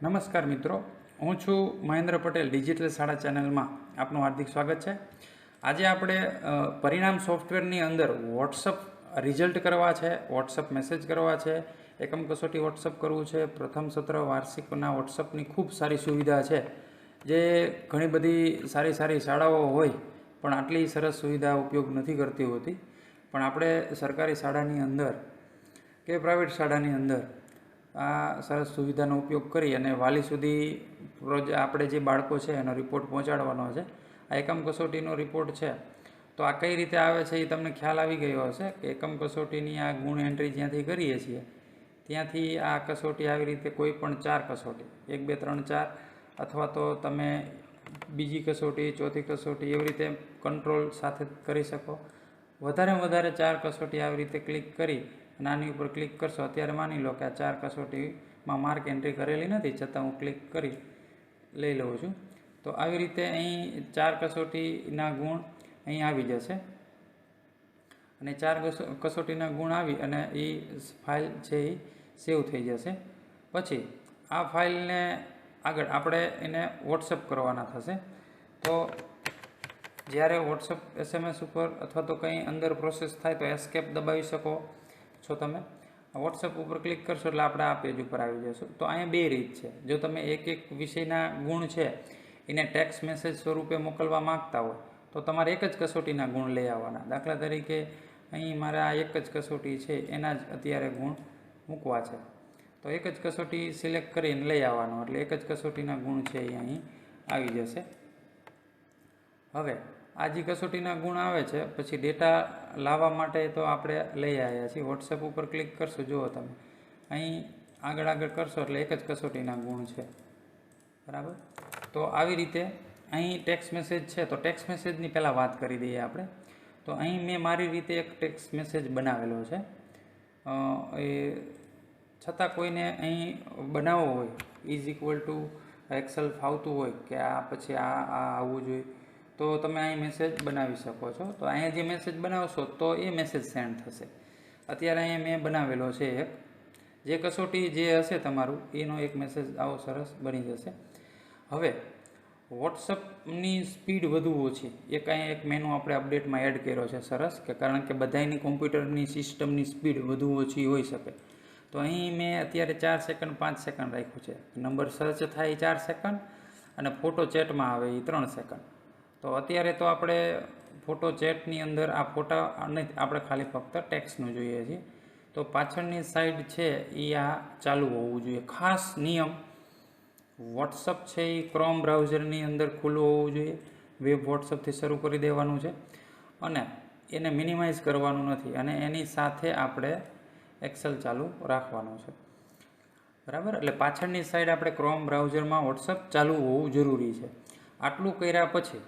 નમસ્કાર મિત્રો, હું છું મહેન્દ્ર પટેલ. ડિજિટલ શાળા ચેનલમાં આપનું હાર્દિક સ્વાગત છે. આજે આપણે પરિણામ સોફ્ટવેરની અંદર વોટ્સઅપ રિઝલ્ટ કરવા છે, વોટ્સઅપ મેસેજ કરવા છે, એકમ કસોટી વોટ્સઅપ કરવું છે. પ્રથમ સત્ર વાર્ષિકના વોટ્સઅપની ખૂબ સારી સુવિધા છે, જે ઘણી બધી સારી સારી શાળાઓ હોય પણ આટલી સરસ સુવિધા ઉપયોગ નથી કરતી હોતી. પણ આપણે સરકારી શાળાની અંદર કે પ્રાઇવેટ શાળાની અંદર આ સરસ સુવિધાનો ઉપયોગ કરી અને વાલી સુધી આપણે જે બાળકો છે એનો રિપોર્ટ પહોંચાડવાનો છે. આ એકમ કસોટીનો રિપોર્ટ છે, તો આ કઈ રીતે આવે છે એ તમને ખ્યાલ આવી ગયો હશે કે એકમ કસોટીની આ ગુણ એન્ટ્રી જ્યાંથી કરીએ છીએ ત્યાંથી આ કસોટી આવી રીતે કોઈ પણ 4 કસોટી 1, 2, 3, 4 અથવા તો તમે બીજી કસોટી, ચોથી કસોટી એવી રીતે કંટ્રોલ સાથે કરી શકો. વધારેમાં વધારે 4 કસોટી આવી રીતે ક્લિક કરી અને આની ઉપર ક્લિક કરશો. અત્યારે માની લો કે આ 4 કસોટીમાં માર્ક એન્ટ્રી કરેલી નથી, છતાં હું ક્લિક કરી લઈ લઉં છું. તો આવી રીતે અહીં 4 કસોટીના ગુણ અહીં આવી જશે અને 4 કસોટીના ગુણ આવી અને એ ફાઇલ છે એ સેવ થઈ જશે. પછી આ ફાઇલને આગળ આપણે એને વોટ્સઅપ કરવાના થશે. તો જ્યારે વોટ્સઅપ SMS ઉપર અથવા તો કંઈ અંદર પ્રોસેસ થાય તો એસ્કેપ દબાવી શકો છો તમે. વોટ્સઅપ ઉપર ક્લિક કરશો એટલે આપણે આ પેજ ઉપર આવી જશું. તો અહીંયા 2 રીત છે. જો તમે એક વિષયના ગુણ છે એને ટેક્સ્ટ મેસેજ સ્વરૂપે મોકલવા માગતા હોય તો તમારે એક જ કસોટીના ગુણ લઈ આવવાના. દાખલા તરીકે અહીં મારે આ એક જ કસોટી છે એના જ અત્યારે ગુણ મૂકવા છે, તો એક જ કસોટી સિલેક્ટ કરીને લઈ આવવાનો, એટલે એક જ કસોટીના ગુણ છે એ અહીં આવી જશે. હવે આ જે કસોટીના ગુણ આવે છે પછી ડેટા લાવવા માટે તો આપણે લઈ આવ્યા છીએ. વોટ્સએપ ઉપર ક્લિક કરશો, જુઓ તમે અહીં આગળ કરશો એટલે એક જ કસોટીના ગુણ છે, બરાબર. તો આવી રીતે અહીં ટેક્સ્ટ મેસેજ છે, તો ટેક્સ્ટ મેસેજની પહેલાં વાત કરી દઈએ આપણે. તો અહીં મેં મારી રીતે એક ટેક્સ્ટ મેસેજ બનાવેલો છે. એ છતાં કોઈને અહીં બનાવવો હોય == એક્સેલ ફાવતું હોય કે આ પછી આ આવવું જોઈએ તો તમે અહીં મેસેજ બનાવી શકો છો. તો અહીંયા જે મેસેજ બનાવશો તો એ મેસેજ સેન્ડ થશે. અત્યારે અહીંયા મેં બનાવેલો છે એક, જે કસોટી જે હશે તમારું એનો એક મેસેજ આવો સરસ બની જશે. હવે વોટ્સઅપની સ્પીડ વધુ ઓછી એક મેનુ આપણે અપડેટમાં એડ કર્યો છે સરસ, કે કારણ કે બધાની કોમ્પ્યુટરની સિસ્ટમની સ્પીડ વધુ ઓછી હોઈ શકે. તો અહીં મેં અત્યારે 4 સેકન્ડ 5 સેકન્ડ રાખ્યું છે. નંબર સર્ચ થાય 4 સેકન્ડ અને ફોટો ચેટમાં આવે એ 3 સેકન્ડ. તો અત્યારે તો આપણે ફોટો ચેટની અંદર આ ફોટા આપણે ખાલી ફક્ત ટેક્સ્ટનું જોઈએ છીએ. તો પાછળની સાઈડ છે એ આ ચાલુ હોવું જોઈએ. ખાસ નિયમ, વોટ્સઅપ છે એ ક્રોમ બ્રાઉઝરની અંદર ખુલ્લું હોવું જોઈએ. વેબ વોટ્સઅપથી શરૂ કરી દેવાનું છે અને એને મિનિમાઇઝ કરવાનું નથી, અને એની સાથે આપણે એક્સેલ ચાલુ રાખવાનું છે, બરાબર. એટલે પાછળની સાઈડ આપણે ક્રોમ બ્રાઉઝરમાં વોટ્સઅપ ચાલુ હોવું જરૂરી છે. આટલું કર્યા પછી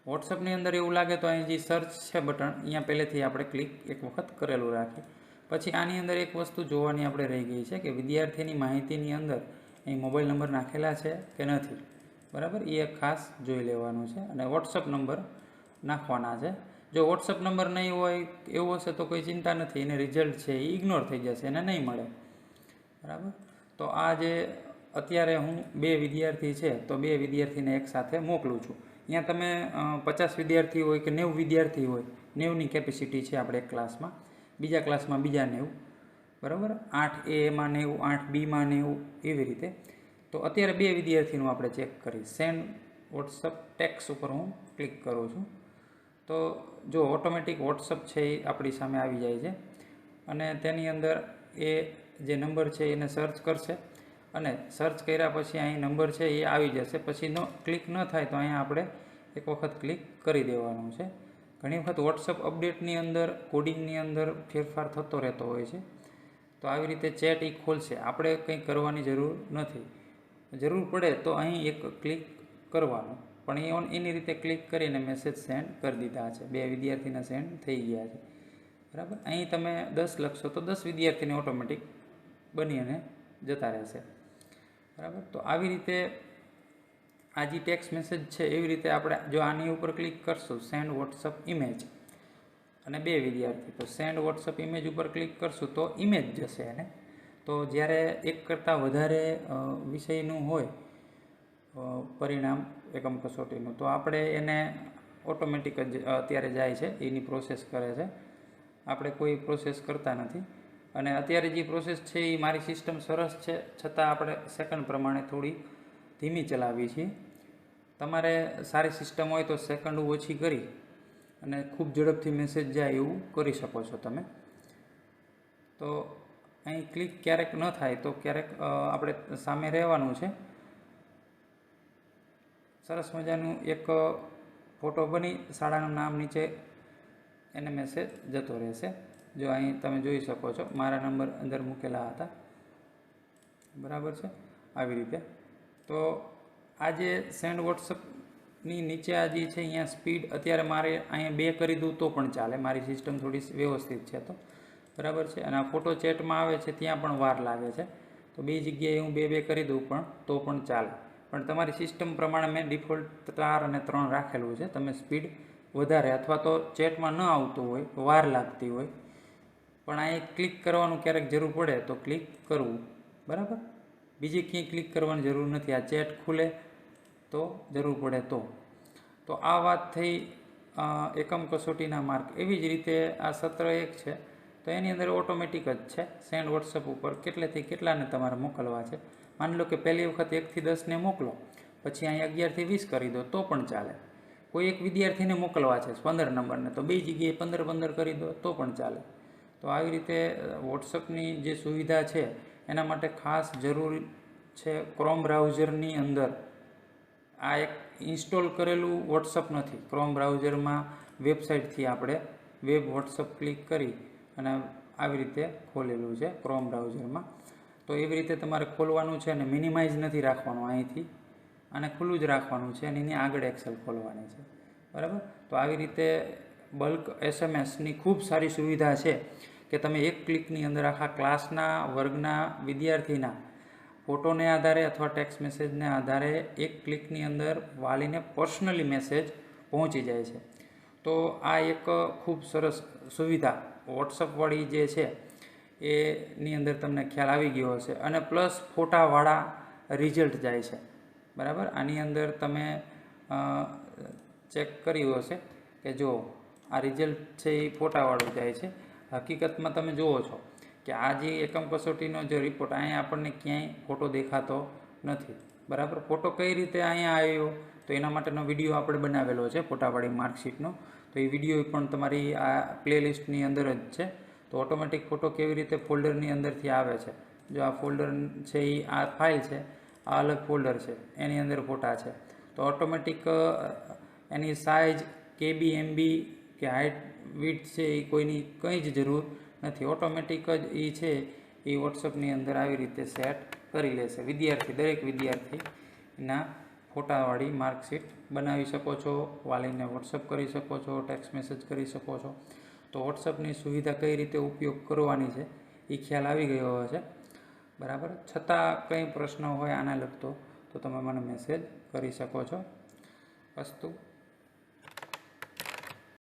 વોટ્સઅપની અંદર એવું લાગે તો અહીં જે સર્ચ છે બટન, અહીંયા પહેલેથી આપણે ક્લિક એક વખત કરેલું રાખીએ. પછી આની અંદર એક વસ્તુ જોવાની આપણે રહી ગઈ છે કે વિદ્યાર્થીની માહિતીની અંદર અહીં મોબાઈલ નંબર નાખેલા છે કે નથી, બરાબર. એ એક ખાસ જોઈ લેવાનું છે અને વોટ્સઅપ નંબર નાખવાના છે. જો વોટ્સઅપ નંબર નહીં હોય એવું હશે તો કોઈ ચિંતા નથી, એને રિઝલ્ટ છે એ ઇગ્નોર થઈ જશે, એને નહીં મળે, બરાબર. તો આ જે અત્યારે હું 2 વિદ્યાર્થી છે તો 2 વિદ્યાર્થીને એક સાથે મોકલું છું. અહીંયા તમે 50 વિદ્યાર્થી હોય કે 90 વિદ્યાર્થી હોય, 90ની કેપેસિટી છે આપણે એક ક્લાસમાં, બીજા ક્લાસમાં બીજા 90, બરાબર. 8A માં 90, 8B માં 90, એવી રીતે. તો અત્યારે 2 વિદ્યાર્થીનું આપણે ચેક કરી. સેન્ડ વોટ્સઅપ ટેક્સ્ટ ઉપર હું ક્લિક કરું છું તો જો ઓટોમેટિક વોટ્સઅપ છે એ આપણી સામે આવી જાય છે અને તેની અંદર એ જે નંબર છે એને સર્ચ કરશે અને સર્ચ કર્યા પછી અહીં નંબર છે એ આવી જશે. પછી ક્લિક ન થાય તો અહીંયા આપણે એક વખત ક્લિક કરી દેવાનું છે. ઘણી વખત વોટ્સઅપ અપડેટની અંદર કોડિંગની અંદર ફેરફાર થતો રહેતો હોય છે, તો આવી રીતે ચેટ એ ખોલશે, આપણે કંઈ કરવાની જરૂર નથી. જરૂર પડે તો અહીં એક ક્લિક કરવાનું, પણ એની રીતે ક્લિક કરીને મેસેજ સેન્ડ કરી દીધા છે. 2 વિદ્યાર્થીના સેન્ડ થઈ ગયા છે, બરાબર. અહીં તમે 10 લખશો તો 10 વિદ્યાર્થીને ઓટોમેટિક બની અને જતા રહેશે, બરાબર. તો આવી રીતે આ જે ટેક્સ્ટ મેસેજ છે એવી રીતે આપણે જો આની ઉપર ક્લિક કરશું સેન્ડ વોટ્સઅપ ઇમેજ અને 2 વિદ્યાર્થી, તો સેન્ડ વોટ્સઅપ ઇમેજ ઉપર ક્લિક કરશું તો ઇમેજ જશે એને. તો જ્યારે એક કરતાં વધારે વિષયનું હોય પરિણામ એકમ કસોટીનું, તો આપણે એને ઓટોમેટિક જ અત્યારે જાય છે, એની પ્રોસેસ કરે છે, આપણે કોઈ પ્રોસેસ કરતા નથી. અને અત્યારે જે પ્રોસેસ છે એ મારી સિસ્ટમ સરસ છે, છતાં આપણે સેકન્ડ પ્રમાણે થોડી ધીમી ચલાવી છીએ. તમારે સારી સિસ્ટમ હોય તો સેકન્ડ ઓછી કરી અને ખૂબ ઝડપથી મેસેજ જાય એવું કરી શકો છો તમે. તો અહીં ક્લિક ક્યારેક ન થાય તો ક્યારેક આપણે સામે રહેવાનું છે. સરસ મજાનું એક ફોટો બની શાળાનું નામ નીચે એને મેસેજ જતો રહેશે. જો અહીં તમે જોઈ શકો છો મારા નંબર અંદર મૂકેલા હતા, બરાબર છે, આવી રીતે. તો આ જે સેન્ડ વોટ્સઅપની નીચે આ જે છે અહીંયા સ્પીડ અત્યારે મારે અહીંયા 2 કરી દઉં તો પણ ચાલે, મારી સિસ્ટમ થોડી વ્યવસ્થિત છે તો, બરાબર છે. અને આ ફોટો ચેટમાં આવે છે ત્યાં પણ વાર લાગે છે, તો 2 જગ્યાએ હું 2 કરી દઉં પણ તો પણ ચાલે. પણ તમારી સિસ્ટમ પ્રમાણે મેં ડિફોલ્ટ 4 અને 3 રાખેલું છે. તમે સ્પીડ વધારે અથવા તો ચેટમાં ન આવતું હોય, વાર લાગતી હોય, પણ અહીં ક્લિક કરવાનું ક્યારેક જરૂર પડે તો ક્લિક કરવું, બરાબર. બીજી ક્યાંય ક્લિક કરવાની જરૂર નથી, આ ચેટ ખુલે તો જરૂર પડે તો આ વાત થઈ એકમ કસોટીના માર્ક. એવી જ રીતે આ સત્ર 1 છે, તો એની અંદર ઓટોમેટિક જ છે. સેન્ડ વોટ્સઅપ ઉપર કેટલેથી કેટલાને તમારે મોકલવા છે. માની લો કે પહેલી વખત 1 થી 10ને મોકલો, પછી અહીં 11 થી 20 કરી દો તો પણ ચાલે. કોઈ એક વિદ્યાર્થીને મોકલવા છે 15 નંબરને, તો 2 જગ્યાએ 15 કરી દો તો પણ ચાલે. તો આવી રીતે વોટ્સઅપની જે સુવિધા છે એના માટે ખાસ જરૂરી છે ક્રોમ બ્રાઉઝરની અંદર આ એક ઇન્સ્ટોલ કરેલું વોટ્સઅપ નથી. ક્રોમ બ્રાઉઝરમાં વેબસાઇટથી આપણે વેબ વોટ્સઅપ ક્લિક કરી અને આવી રીતે ખોલેલું છે ક્રોમ બ્રાઉઝરમાં. તો એવી રીતે તમારે ખોલવાનું છે અને મિનિમાઇઝ નથી રાખવાનું, અહીંથી આને ખુલ્લું જ રાખવાનું છે અને એની આગળ એક્સેલ ખોલવાની છે, બરાબર. તો આવી રીતે બલ્ક એસએમએસની ખૂબ સારી સુવિધા છે કે તમે એક ક્લિકની અંદર આખા ક્લાસના વર્ગના વિદ્યાર્થીના ફોટોને આધારે અથવા ટેક્સ્ટ મેસેજને આધારે એક ક્લિકની અંદર વાલીને પર્સનલી મેસેજ પહોંચી જાય છે. તો આ એક ખૂબ સરસ સુવિધા વોટ્સઅપવાળી જે છે એની અંદર તમને ખ્યાલ આવી ગયો હશે. અને પ્લસ ફોટાવાળા રિઝલ્ટ જાય છે, બરાબર. આની અંદર તમે ચેક કર્યું હશે કે જો આ રિઝલ્ટ છે એ ફોટાવાળું જાય છે. હકીકતમાં તમે જુઓ છો કે આ જે એકમ કસોટીનો જે રિપોર્ટ અહીંયા આપણને ક્યાંય ફોટો દેખાતો નથી, બરાબર. ફોટો કઈ રીતે અહીંયા આવ્યો તો એના માટેનો વિડીયો આપણે બનાવેલો છે ફોટાવાળી માર્કશીટનો, તો એ વિડીયો પણ તમારી આ પ્લેલિસ્ટની અંદર જ છે. તો ઓટોમેટિક ફોટો કેવી રીતે ફોલ્ડરની અંદરથી આવે છે, જો આ ફોલ્ડર છે એ આ ફાઇલ છે, આ અલગ ફોલ્ડર છે, એની અંદર ફોટા છે, તો ઓટોમેટિક એની સાઇઝ કેબી એમબી કે હાઇટ વિડ્થ છે એ કોઈની કંઈ જ જરૂર નથી. ઓટોમેટિક જ એ છે એ વોટ્સઅપની અંદર આવી રીતે સેટ કરી લેશે. દરેક વિદ્યાર્થીના ફોટાવાળી માર્કશીટ બનાવી શકો છો, વાલીને વોટ્સઅપ કરી શકો છો, ટેક્સ્ટ મેસેજ કરી શકો છો. તો વોટ્સઅપની સુવિધા કઈ રીતે ઉપયોગ કરવાની છે એ ખ્યાલ આવી ગયો હશે, બરાબર. છતાં કંઈ પ્રશ્ન હોય આના લગતો તો તમે મને મેસેજ કરી શકો છો. અસ્તુ.